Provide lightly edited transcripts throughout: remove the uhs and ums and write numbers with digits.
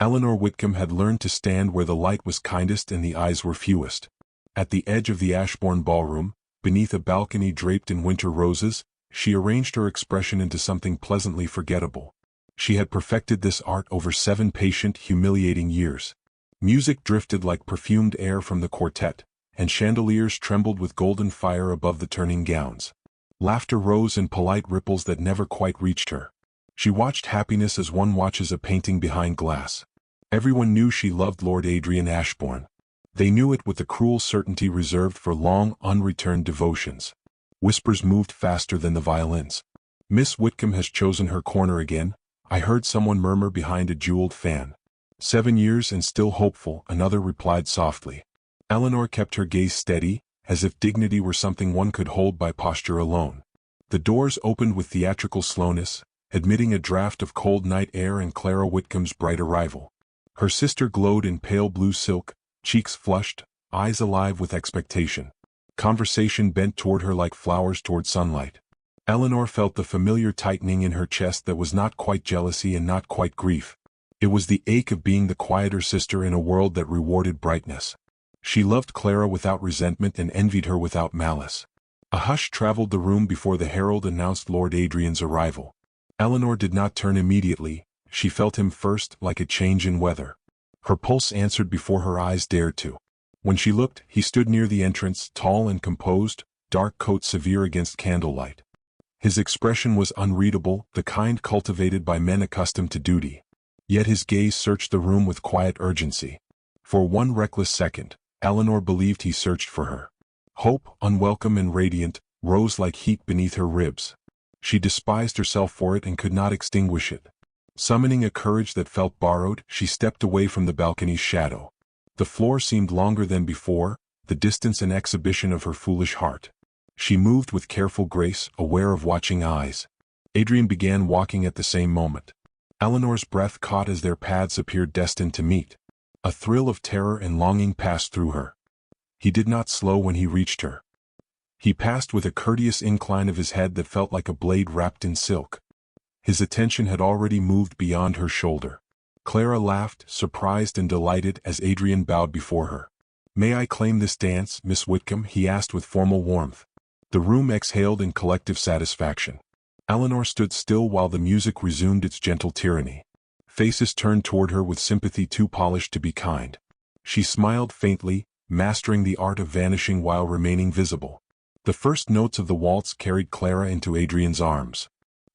Eleanor Whitcombe had learned to stand where the light was kindest and the eyes were fewest. At the edge of the Ashbourne ballroom, beneath a balcony draped in winter roses, she arranged her expression into something pleasantly forgettable. She had perfected this art over 7 patient, humiliating years. Music drifted like perfumed air from the quartet, and chandeliers trembled with golden fire above the turning gowns. Laughter rose in polite ripples that never quite reached her. She watched happiness as one watches a painting behind glass. Everyone knew she loved Lord Adrian Ashbourne. They knew it with the cruel certainty reserved for long, unreturned devotions. Whispers moved faster than the violins. "Miss Whitcombe has chosen her corner again," I heard someone murmur behind a jeweled fan. "7 years and still hopeful," another replied softly. Eleanor kept her gaze steady, as if dignity were something one could hold by posture alone. The doors opened with theatrical slowness, admitting a draught of cold night air and Clara Whitcombe's bright arrival. Her sister glowed in pale blue silk, cheeks flushed, eyes alive with expectation. Conversation bent toward her like flowers toward sunlight. Eleanor felt the familiar tightening in her chest that was not quite jealousy and not quite grief. It was the ache of being the quieter sister in a world that rewarded brightness. She loved Clara without resentment and envied her without malice. A hush traveled the room before the herald announced Lord Adrian's arrival. Eleanor did not turn immediately. She felt him first, like a change in weather. Her pulse answered before her eyes dared to. When she looked, he stood near the entrance, tall and composed, dark coat severe against candlelight. His expression was unreadable, the kind cultivated by men accustomed to duty. Yet his gaze searched the room with quiet urgency. For one reckless second, Eleanor believed he searched for her. Hope, unwelcome and radiant, rose like heat beneath her ribs. She despised herself for it and could not extinguish it. Summoning a courage that felt borrowed, she stepped away from the balcony's shadow. The floor seemed longer than before, the distance an exhibition of her foolish heart. She moved with careful grace, aware of watching eyes. Adrian began walking at the same moment. Eleanor's breath caught as their paths appeared destined to meet. A thrill of terror and longing passed through her. He did not slow when he reached her. He passed with a courteous incline of his head that felt like a blade wrapped in silk. His attention had already moved beyond her shoulder. Clara laughed, surprised and delighted as Adrian bowed before her. "May I claim this dance, Miss Whitcombe?" he asked with formal warmth. The room exhaled in collective satisfaction. Eleanor stood still while the music resumed its gentle tyranny. Faces turned toward her with sympathy too polished to be kind. She smiled faintly, mastering the art of vanishing while remaining visible. The first notes of the waltz carried Clara into Adrian's arms.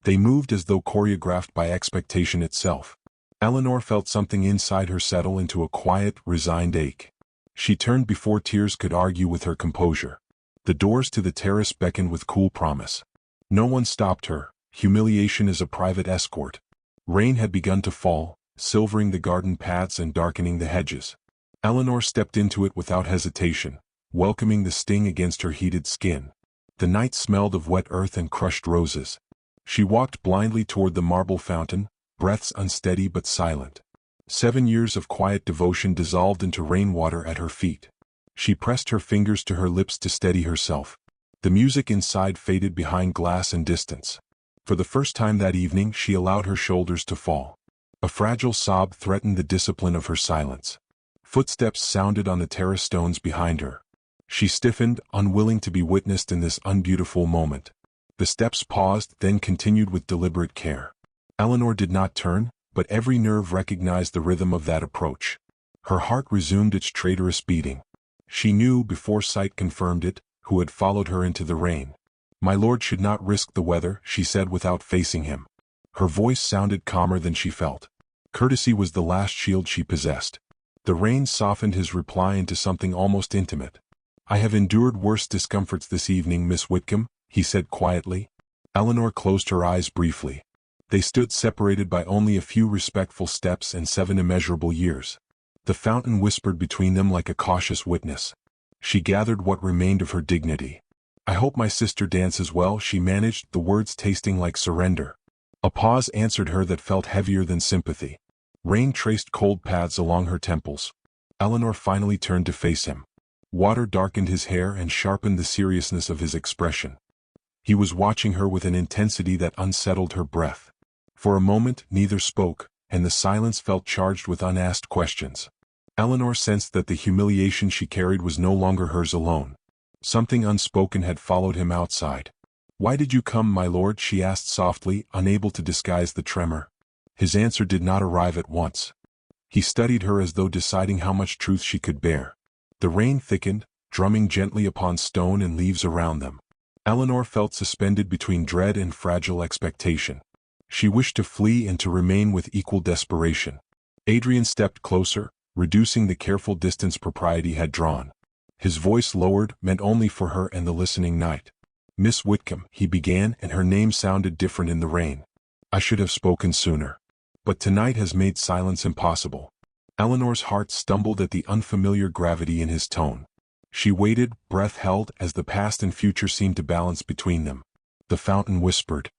They moved as though choreographed by expectation itself. Eleanor felt something inside her settle into a quiet, resigned ache. She turned before tears could argue with her composure. The doors to the terrace beckoned with cool promise. No one stopped her. Humiliation is a private escort. Rain had begun to fall, silvering the garden paths and darkening the hedges. Eleanor stepped into it without hesitation, welcoming the sting against her heated skin. The night smelled of wet earth and crushed roses. She walked blindly toward the marble fountain, breaths unsteady but silent. 7 years of quiet devotion dissolved into rainwater at her feet. She pressed her fingers to her lips to steady herself. The music inside faded behind glass and distance. For the first time that evening she allowed her shoulders to fall. A fragile sob threatened the discipline of her silence. Footsteps sounded on the terrace stones behind her. She stiffened, unwilling to be witnessed in this unbeautiful moment. The steps paused, then continued with deliberate care. Eleanor did not turn, but every nerve recognized the rhythm of that approach. Her heart resumed its traitorous beating. She knew, before sight confirmed it, who had followed her into the rain. "My lord should not risk the weather," she said without facing him. Her voice sounded calmer than she felt. Courtesy was the last shield she possessed. The rain softened his reply into something almost intimate. "I have endured worse discomforts this evening, Miss Whitcombe," he said quietly. Eleanor closed her eyes briefly. They stood separated by only a few respectful steps and 7 immeasurable years. The fountain whispered between them like a cautious witness. She gathered what remained of her dignity. "I hope my sister dances well," she managed, the words tasting like surrender. A pause answered her that felt heavier than sympathy. Rain traced cold paths along her temples. Eleanor finally turned to face him. Water darkened his hair and sharpened the seriousness of his expression. He was watching her with an intensity that unsettled her breath. For a moment neither spoke, and the silence felt charged with unasked questions. Eleanor sensed that the humiliation she carried was no longer hers alone. Something unspoken had followed him outside. "Why did you come, my lord?" she asked softly, unable to disguise the tremor. His answer did not arrive at once. He studied her as though deciding how much truth she could bear. The rain thickened, drumming gently upon stone and leaves around them. Eleanor felt suspended between dread and fragile expectation. She wished to flee and to remain with equal desperation. Adrian stepped closer, reducing the careful distance propriety had drawn. His voice lowered, meant only for her and the listening night. "Miss Whitcombe," he began, and her name sounded different in the rain. "I should have spoken sooner. But tonight has made silence impossible." Eleanor's heart stumbled at the unfamiliar gravity in his tone. She waited, breath held, as the past and future seemed to balance between them. The fountain whispered.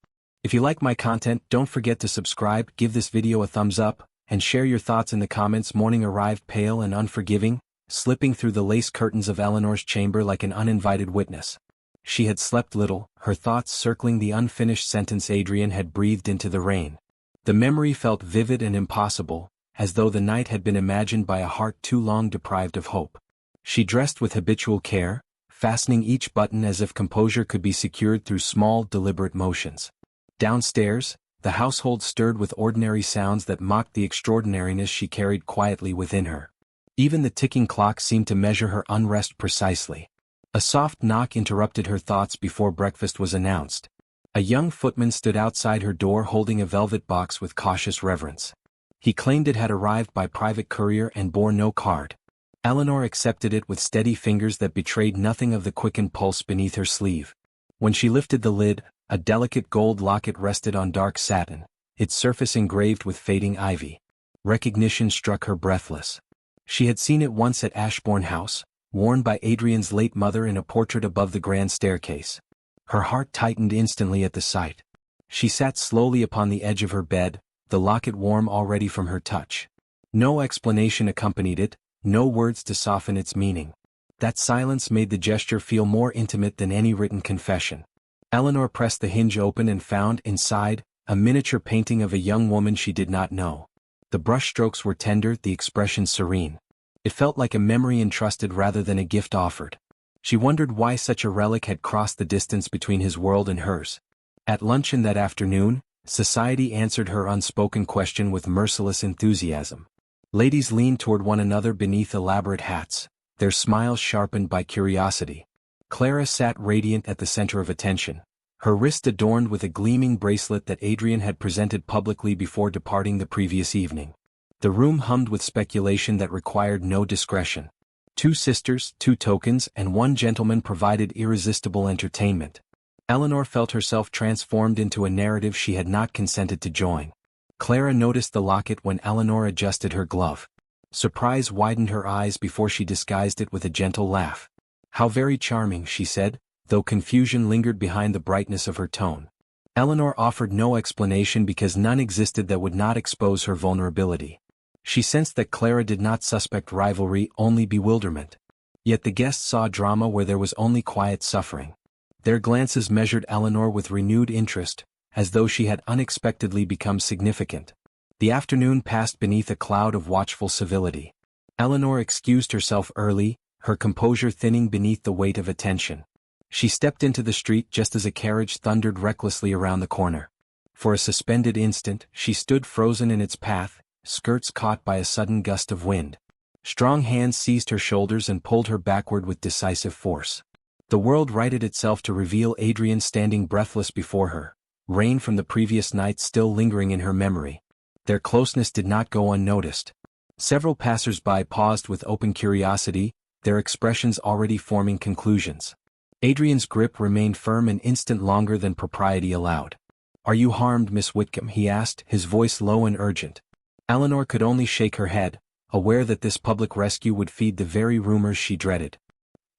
If you like my content, don't forget to subscribe, give this video a thumbs up, and share your thoughts in the comments. Morning arrived pale and unforgiving, slipping through the lace curtains of Eleanor's chamber like an uninvited witness. She had slept little, her thoughts circling the unfinished sentence Adrian had breathed into the rain. The memory felt vivid and impossible, as though the night had been imagined by a heart too long deprived of hope. She dressed with habitual care, fastening each button as if composure could be secured through small, deliberate motions. Downstairs, the household stirred with ordinary sounds that mocked the extraordinariness she carried quietly within her. Even the ticking clock seemed to measure her unrest precisely. A soft knock interrupted her thoughts before breakfast was announced. A young footman stood outside her door holding a velvet box with cautious reverence. He claimed it had arrived by private courier and bore no card. Eleanor accepted it with steady fingers that betrayed nothing of the quickened pulse beneath her sleeve. When she lifted the lid, a delicate gold locket rested on dark satin, its surface engraved with fading ivy. Recognition struck her breathless. She had seen it once at Ashbourne House, worn by Adrian's late mother in a portrait above the grand staircase. Her heart tightened instantly at the sight. She sat slowly upon the edge of her bed, the locket warm already from her touch. No explanation accompanied it, no words to soften its meaning. That silence made the gesture feel more intimate than any written confession. Eleanor pressed the hinge open and found, inside, a miniature painting of a young woman she did not know. The brushstrokes were tender, the expression serene. It felt like a memory entrusted rather than a gift offered. She wondered why such a relic had crossed the distance between his world and hers. At luncheon that afternoon, society answered her unspoken question with merciless enthusiasm. Ladies leaned toward one another beneath elaborate hats, their smiles sharpened by curiosity. Clara sat radiant at the center of attention, her wrist adorned with a gleaming bracelet that Adrian had presented publicly before departing the previous evening. The room hummed with speculation that required no discretion. 2 sisters, 2 tokens, and 1 gentleman provided irresistible entertainment. Eleanor felt herself transformed into a narrative she had not consented to join. Clara noticed the locket when Eleanor adjusted her glove. Surprise widened her eyes before she disguised it with a gentle laugh. "How very charming," she said, though confusion lingered behind the brightness of her tone. Eleanor offered no explanation because none existed that would not expose her vulnerability. She sensed that Clara did not suspect rivalry, only bewilderment. Yet the guests saw drama where there was only quiet suffering. Their glances measured Eleanor with renewed interest, as though she had unexpectedly become significant. The afternoon passed beneath a cloud of watchful civility. Eleanor excused herself early, her composure thinning beneath the weight of attention. She stepped into the street just as a carriage thundered recklessly around the corner. For a suspended instant, she stood frozen in its path, skirts caught by a sudden gust of wind. Strong hands seized her shoulders and pulled her backward with decisive force. The world righted itself to reveal Adrian standing breathless before her, rain from the previous night still lingering in her memory. Their closeness did not go unnoticed. Several passers-by paused with open curiosity, their expressions already forming conclusions. Adrian's grip remained firm an instant longer than propriety allowed. "Are you harmed, Miss Whitcombe?" he asked, his voice low and urgent. Eleanor could only shake her head, aware that this public rescue would feed the very rumors she dreaded.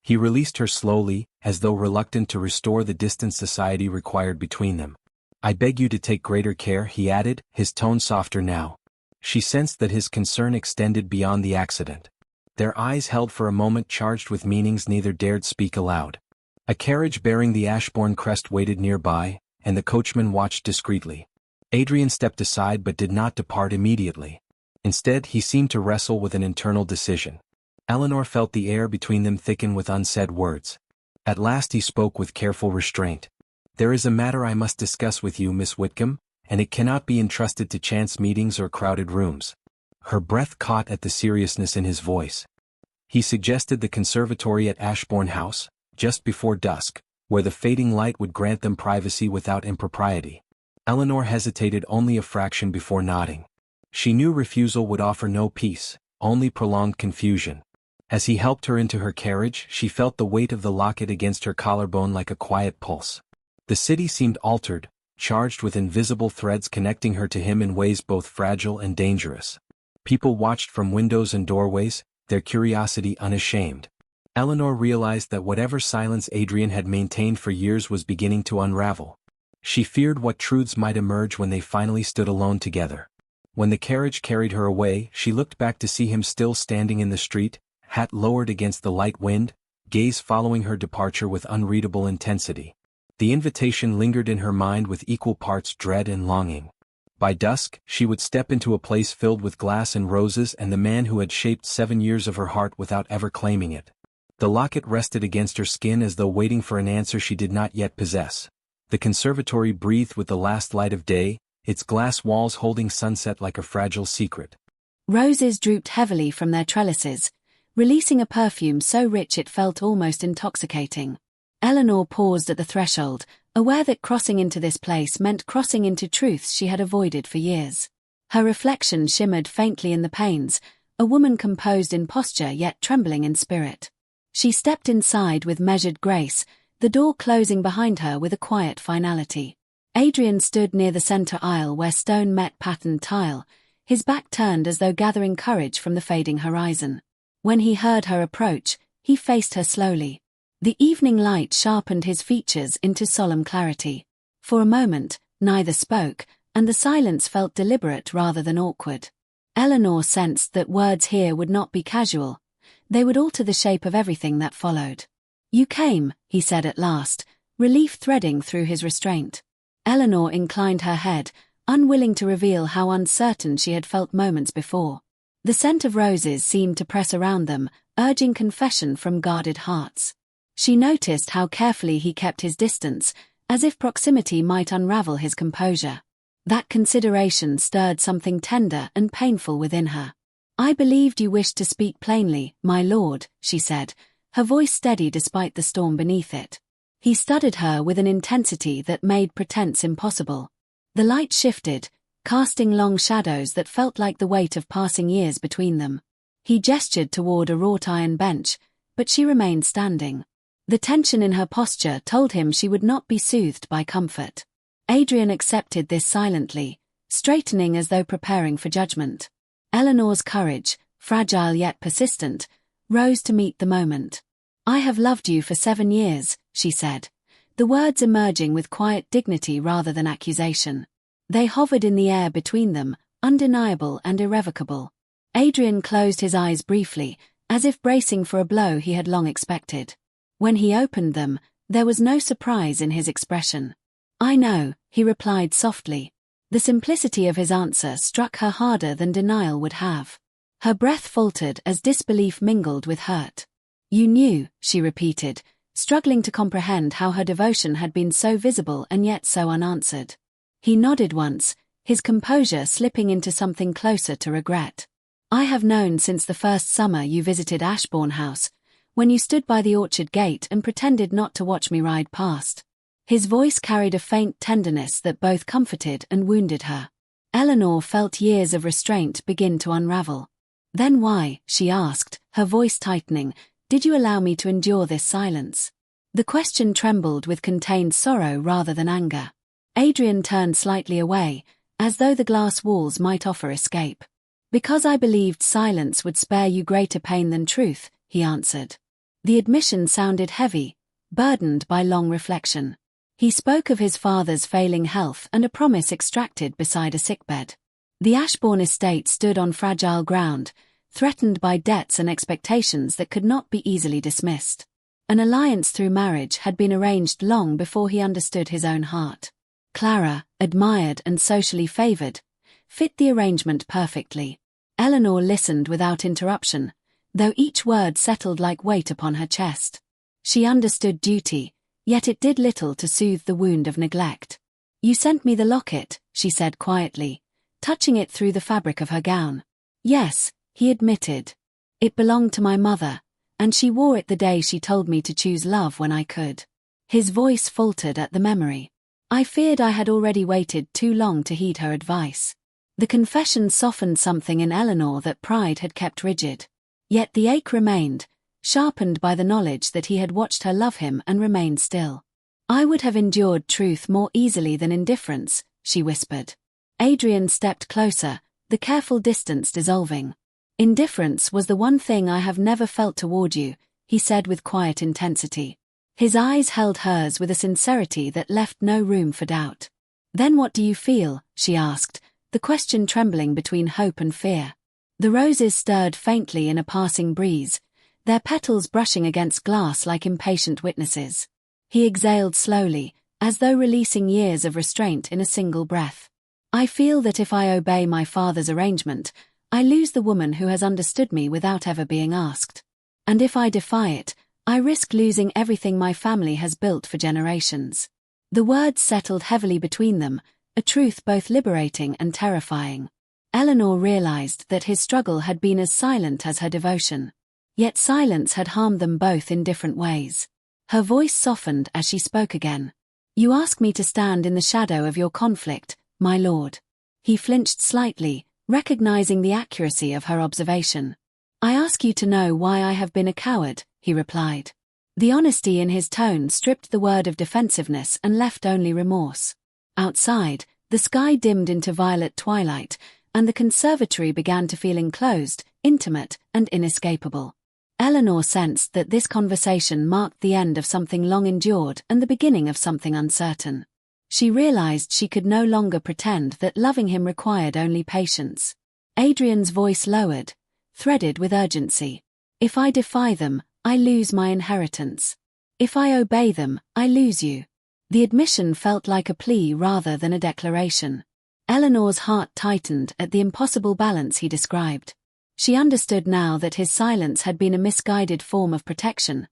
He released her slowly, as though reluctant to restore the distance society required between them. "I beg you to take greater care," he added, his tone softer now. She sensed that his concern extended beyond the accident. Their eyes held for a moment charged with meanings neither dared speak aloud. A carriage bearing the Ashbourne crest waited nearby, and the coachman watched discreetly. Adrian stepped aside but did not depart immediately. Instead, he seemed to wrestle with an internal decision. Eleanor felt the air between them thicken with unsaid words. At last he spoke with careful restraint. "There is a matter I must discuss with you, Miss Whitcombe, and it cannot be entrusted to chance meetings or crowded rooms." Her breath caught at the seriousness in his voice. He suggested the conservatory at Ashbourne House, just before dusk, where the fading light would grant them privacy without impropriety. Eleanor hesitated only a fraction before nodding. She knew refusal would offer no peace, only prolonged confusion. As he helped her into her carriage, she felt the weight of the locket against her collarbone like a quiet pulse. The city seemed altered, charged with invisible threads connecting her to him in ways both fragile and dangerous. People watched from windows and doorways, their curiosity unashamed. Eleanor realized that whatever silence Adrian had maintained for years was beginning to unravel. She feared what truths might emerge when they finally stood alone together. When the carriage carried her away, she looked back to see him still standing in the street, hat lowered against the light wind, gaze following her departure with unreadable intensity. The invitation lingered in her mind with equal parts dread and longing. By dusk, she would step into a place filled with glass and roses and the man who had shaped 7 years of her heart without ever claiming it. The locket rested against her skin as though waiting for an answer she did not yet possess. The conservatory breathed with the last light of day, its glass walls holding sunset like a fragile secret. Roses drooped heavily from their trellises, releasing a perfume so rich it felt almost intoxicating. Eleanor paused at the threshold, aware that crossing into this place meant crossing into truths she had avoided for years. Her reflection shimmered faintly in the panes, a woman composed in posture yet trembling in spirit. She stepped inside with measured grace, the door closing behind her with a quiet finality. Adrian stood near the center aisle where stone met patterned tile, his back turned as though gathering courage from the fading horizon. When he heard her approach, he faced her slowly. The evening light sharpened his features into solemn clarity. For a moment, neither spoke, and the silence felt deliberate rather than awkward. Eleanor sensed that words here would not be casual. They would alter the shape of everything that followed. "You came," he said at last, relief threading through his restraint. Eleanor inclined her head, unwilling to reveal how uncertain she had felt moments before. The scent of roses seemed to press around them, urging confession from guarded hearts. She noticed how carefully he kept his distance, as if proximity might unravel his composure. That consideration stirred something tender and painful within her. "I believed you wished to speak plainly, my lord," she said, her voice steady despite the storm beneath it. He studied her with an intensity that made pretense impossible. The light shifted, casting long shadows that felt like the weight of passing years between them. He gestured toward a wrought iron bench, but she remained standing. The tension in her posture told him she would not be soothed by comfort. Adrian accepted this silently, straightening as though preparing for judgment. Eleanor's courage, fragile yet persistent, rose to meet the moment. "I have loved you for 7 years," she said, the words emerging with quiet dignity rather than accusation. They hovered in the air between them, undeniable and irrevocable. Adrian closed his eyes briefly, as if bracing for a blow he had long expected. When he opened them, there was no surprise in his expression. "I know," he replied softly. The simplicity of his answer struck her harder than denial would have. Her breath faltered as disbelief mingled with hurt. "You knew," she repeated, struggling to comprehend how her devotion had been so visible and yet so unanswered. He nodded once, his composure slipping into something closer to regret. "I have known since the first summer you visited Ashbourne House, when you stood by the orchard gate and pretended not to watch me ride past." His voice carried a faint tenderness that both comforted and wounded her. Eleanor felt years of restraint begin to unravel. "Then why," she asked, her voice tightening, "did you allow me to endure this silence?" The question trembled with contained sorrow rather than anger. Adrian turned slightly away, as though the glass walls might offer escape. "Because I believed silence would spare you greater pain than truth," he answered. The admission sounded heavy, burdened by long reflection. He spoke of his father's failing health and a promise extracted beside a sickbed. The Ashbourne estate stood on fragile ground, threatened by debts and expectations that could not be easily dismissed. An alliance through marriage had been arranged long before he understood his own heart. Clara, admired and socially favored, fit the arrangement perfectly. Eleanor listened without interruption, though each word settled like weight upon her chest. She understood duty, yet it did little to soothe the wound of neglect. "You sent me the locket," she said quietly, touching it through the fabric of her gown. "Yes," he admitted. "It belonged to my mother, and she wore it the day she told me to choose love when I could." His voice faltered at the memory. I feared I had already waited too long to heed her advice. The confession softened something in Eleanor that pride had kept rigid. Yet the ache remained, sharpened by the knowledge that he had watched her love him and remained still. "I would have endured truth more easily than indifference," she whispered. Adrian stepped closer, the careful distance dissolving. "Indifference was the one thing I have never felt toward you," he said with quiet intensity. His eyes held hers with a sincerity that left no room for doubt. "Then what do you feel?" she asked, the question trembling between hope and fear. The roses stirred faintly in a passing breeze, their petals brushing against glass like impatient witnesses. He exhaled slowly, as though releasing years of restraint in a single breath. "I feel that if I obey my father's arrangement, I lose the woman who has understood me without ever being asked. And if I defy it, I risk losing everything my family has built for generations." The words settled heavily between them, a truth both liberating and terrifying. Eleanor realized that his struggle had been as silent as her devotion. Yet silence had harmed them both in different ways. Her voice softened as she spoke again. "You ask me to stand in the shadow of your conflict, my lord." He flinched slightly, recognizing the accuracy of her observation. "I ask you to know why I have been a coward," he replied. The honesty in his tone stripped the word of defensiveness and left only remorse. Outside, the sky dimmed into violet twilight, and the conservatory began to feel enclosed, intimate, and inescapable. Eleanor sensed that this conversation marked the end of something long endured and the beginning of something uncertain. She realized she could no longer pretend that loving him required only patience. Adrian's voice lowered, threaded with urgency. "If I defy them, I lose my inheritance. If I obey them, I lose you." The admission felt like a plea rather than a declaration. Eleanor's heart tightened at the impossible balance he described. She understood now that his silence had been a misguided form of protection,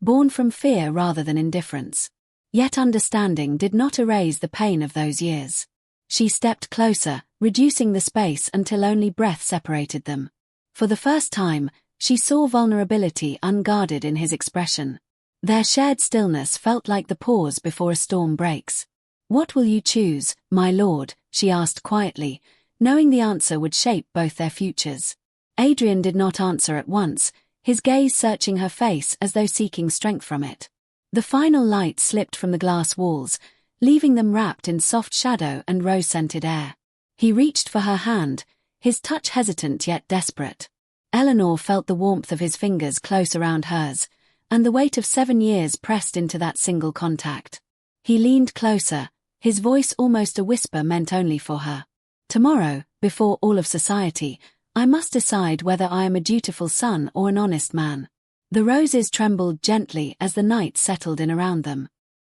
born from fear rather than indifference. Yet understanding did not erase the pain of those years. She stepped closer, reducing the space until only breath separated them. For the first time, she saw vulnerability unguarded in his expression. Their shared stillness felt like the pause before a storm breaks. "What will you choose, my lord?" she asked quietly, knowing the answer would shape both their futures. Adrian did not answer at once, his gaze searching her face as though seeking strength from it. The final light slipped from the glass walls, leaving them wrapped in soft shadow and rose-scented air. He reached for her hand, his touch hesitant yet desperate. Eleanor felt the warmth of his fingers close around hers, and the weight of 7 years pressed into that single contact. He leaned closer, his voice almost a whisper meant only for her. "Tomorrow, before all of society, I must decide whether I am a dutiful son or an honest man." The roses trembled gently as the night settled in around them.